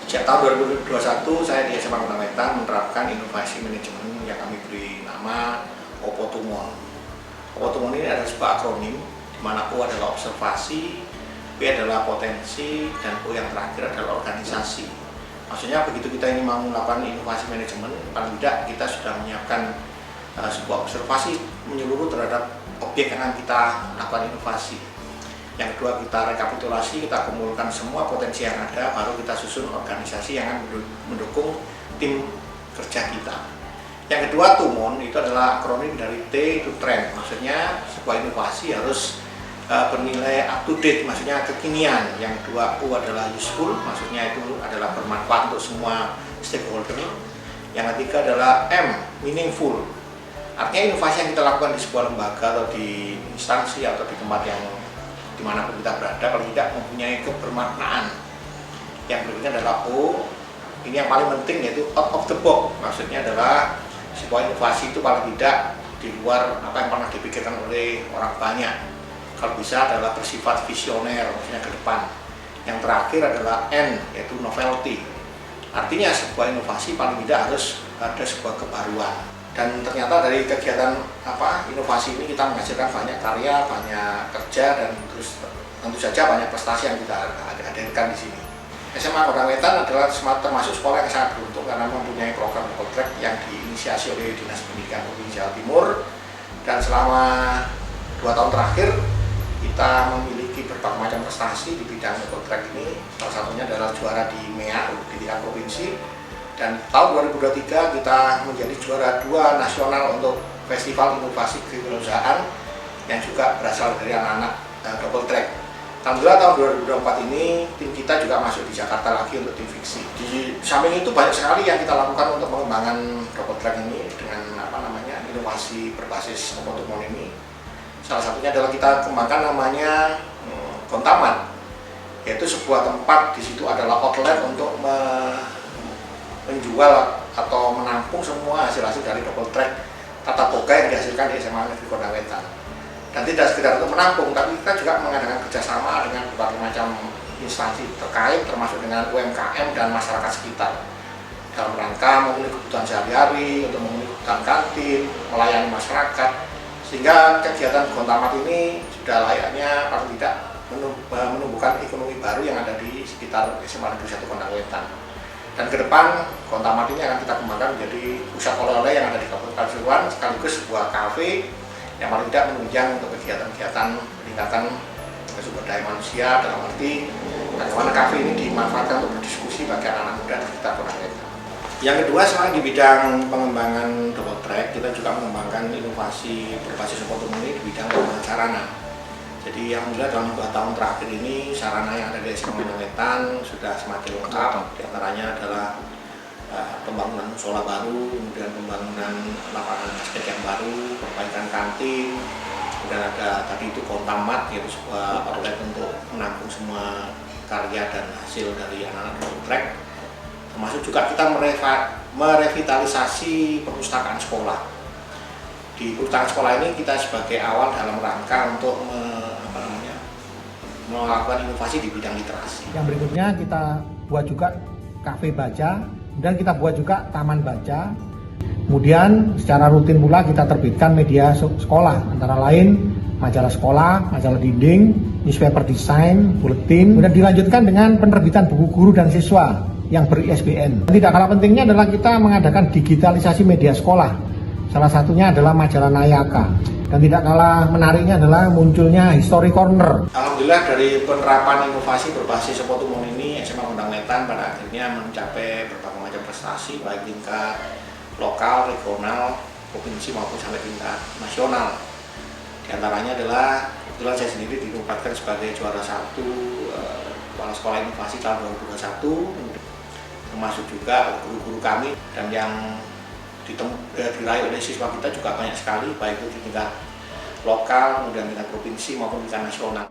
Sejak tahun 2021 saya di SMA Kota Wetan menerapkan inovasi manajemen yang kami beri nama Opotumon. Opotumon ini adalah sebuah akronim di mana O adalah observasi, P adalah potensi, dan O yang terakhir adalah organisasi. Maksudnya begitu kita ini mau melakukan inovasi manajemen, paling tidak kita sudah menyiapkan sebuah observasi menyeluruh terhadap objek yang akan kita lakukan inovasi. Yang kedua, kita rekapitulasi, kita kumpulkan semua potensi yang ada, baru kita susun organisasi yang akan mendukung tim kerja kita. Yang kedua, TUMON itu adalah akronim dari T itu trend, maksudnya sebuah inovasi harus bernilai up to date, maksudnya kekinian. Yang kedua, U adalah useful, maksudnya itu adalah bermanfaat untuk semua stakeholder. Yang ketiga adalah M, meaningful, artinya inovasi yang kita lakukan di sebuah lembaga atau di instansi atau di tempat yang dimanapun kita berada, paling tidak mempunyai kebermaknaan. Yang berikutnya adalah O, ini yang paling penting, yaitu out of the box, maksudnya adalah sebuah inovasi itu paling tidak di luar apa yang pernah dipikirkan oleh orang banyak. Kalau bisa adalah bersifat visioner, maksudnya ke depan. Yang terakhir adalah N, yaitu novelty, artinya sebuah inovasi paling tidak harus ada sebuah kebaruan. Dan ternyata dari kegiatan inovasi ini kita menghasilkan banyak karya, banyak kerja, dan terus tentu saja banyak prestasi yang kita hadirkan di sini. SMA Kota Wetan adalah termasuk sekolah yang sangat beruntung karena mempunyai program double track yang diinisiasi oleh Dinas Pendidikan Provinsi Jawa Timur, dan selama 2 tahun terakhir kita memiliki berbagai macam prestasi di bidang double track ini. Salah satunya adalah juara di MEA di tingkat provinsi. Dan tahun 2023 kita menjadi juara 2 nasional untuk Festival Inovasi Kewirausahaan yang juga berasal dari anak-anak double track. Alhamdulillah tahun 2024 ini tim kita juga masuk di Jakarta lagi untuk tim fiksi. Di samping itu banyak sekali yang kita lakukan untuk pengembangan double track ini dengan inovasi berbasis Opotumon ini. Salah satunya adalah kita kembangkan namanya Kontamat, yaitu sebuah tempat di situ adalah outlet untuk menjual atau menampung semua hasil-hasil dari double track tata boga yang dihasilkan di SMA Negeri Kota Wetan. Dan tidak sekedar untuk menampung, tapi kita juga mengadakan kerjasama dengan berbagai macam instansi terkait, termasuk dengan UMKM dan masyarakat sekitar, dalam rangka memenuhi kebutuhan sehari-hari, untuk memenuhi kebutuhan kantin, melayani masyarakat, sehingga kegiatan Kontamat ini sudah layaknya paling tidak menumbuhkan ekonomi baru yang ada di sekitar SMA Negeri 1 Kota Wetan. Dan ke depan Kontamat ini akan kita kembangkan menjadi pusat oleh-oleh yang ada di Kabupaten Pasuruan, sekaligus sebuah kafe yang paling tidak menunjang untuk kegiatan-kegiatan peningkatan sumber daya manusia, dalam arti bagaimana kafe ini dimanfaatkan untuk berdiskusi bagi anak-anak muda di sekitar Kota Wetan. Yang kedua, selain di bidang pengembangan double track, kita juga mengembangkan inovasi berbasis Opotumon ini di bidang pengembangan sarana. Jadi alhamdulillah dalam 2 tahun terakhir ini sarana yang ada di SMA Kota Wetan sudah semakin lengkap. Di antaranya adalah pembangunan musola baru, kemudian pembangunan lapangan basket yang baru, perbaikan kantin, kemudian ada tadi itu Kontamat, yaitu sebuah outlet untuk menampung semua karya dan hasil dari anak-anak double track. Termasuk juga kita merevitalisasi perpustakaan sekolah. Di perpustakaan sekolah ini kita sebagai awal dalam rangka untuk melakukan inovasi di bidang literasi. Yang berikutnya kita buat juga kafe baca, kemudian kita buat juga taman baca. Kemudian secara rutin pula kita terbitkan media sekolah, antara lain majalah sekolah, majalah dinding, newspaper design, buletin. Kemudian dilanjutkan dengan penerbitan buku guru dan siswa yang ber-ISBN. Tidak kalah pentingnya adalah kita mengadakan digitalisasi media sekolah. Salah satunya adalah majalah Nayaka. Dan tidak kalah menariknya adalah munculnya History Corner. Alhamdulillah dari penerapan inovasi berbasis Opotumon ini, SMA Kota Wetan pada akhirnya mencapai berbagai macam prestasi baik tingkat lokal, regional, provinsi maupun sampai tingkat nasional. Di antaranya adalah kebetulan saya sendiri ditempatkan sebagai juara 1 Kepala Sekolah Inovasi tahun 2021, termasuk juga guru-guru kami, dan yang diraih oleh siswa kita juga banyak sekali, baik itu di tingkat lokal, kemudian tingkat provinsi maupun tingkat nasional.